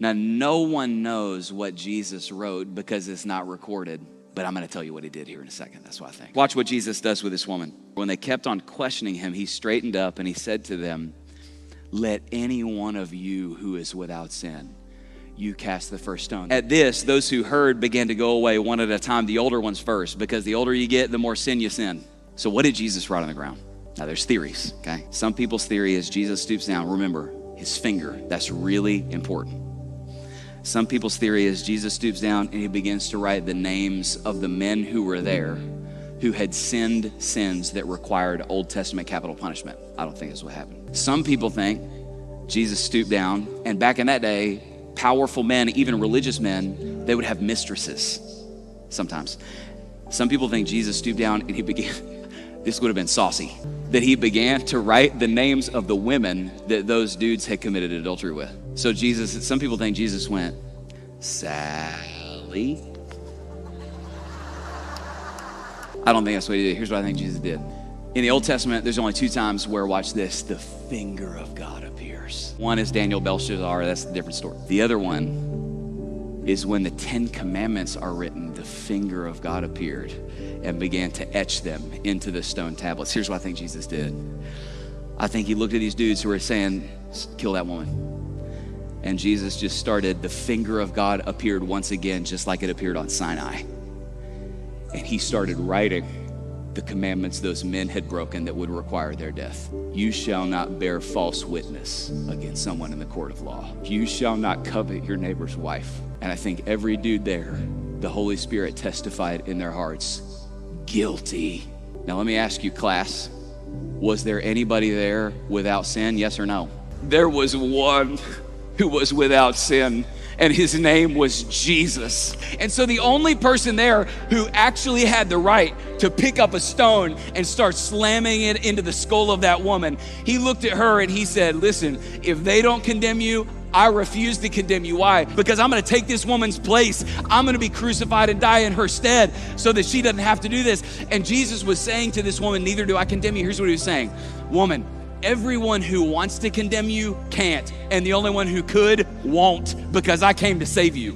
Now, no one knows what Jesus wrote because it's not recorded, but I'm going to tell you what he did here in a second. That's what I think. Watch what Jesus does with this woman. When they kept on questioning him, he straightened up and he said to them, let any one of you who is without sin, you cast the first stone. At this, those who heard began to go away one at a time, the older ones first, because the older you get, the more sin you sin. So what did Jesus write on the ground? Now there's theories, okay? Some people's theory is Jesus stoops down. Remember, his finger, that's really important. Some people's theory is Jesus stoops down and he begins to write the names of the men who were there who had sinned sins that required Old Testament capital punishment. I don't think that's what happened. Some people think Jesus stooped down, and back in that day, powerful men, even religious men, they would have mistresses sometimes. Some people think Jesus stooped down and he began, this would have been saucy, that he began to write the names of the women that those dudes had committed adultery with. So Jesus, some people think Jesus went, Sally. I don't think that's what he did. Here's what I think Jesus did. In the Old Testament, there's only 2 times where, watch this, the finger of God appears. One is Daniel, Belshazzar, that's a different story. The other one is when the 10 commandments are written, the finger of God appeared and began to etch them into the stone tablets. Here's what I think Jesus did. I think he looked at these dudes who were saying, kill that woman. And Jesus just started, the finger of God appeared once again, just like it appeared on Sinai. And he started writing the commandments those men had broken that would require their death. You shall not bear false witness against someone in the court of law. You shall not covet your neighbor's wife. And I think every dude there, the Holy Spirit testified in their hearts, guilty. Now let me ask you, class, was there anybody there without sin? Yes or no? There was one who was without sin, and his name was Jesus. And so the only person there who actually had the right to pick up a stone and start slamming it into the skull of that woman, he looked at her and he said, listen, if they don't condemn you, I refuse to condemn you. Why? Because I'm gonna take this woman's place. I'm gonna be crucified and die in her stead so that she doesn't have to do this. And Jesus was saying to this woman, neither do I condemn you. Here's what he was saying. Woman, everyone who wants to condemn you can't, and the only one who could won't, because I came to save you.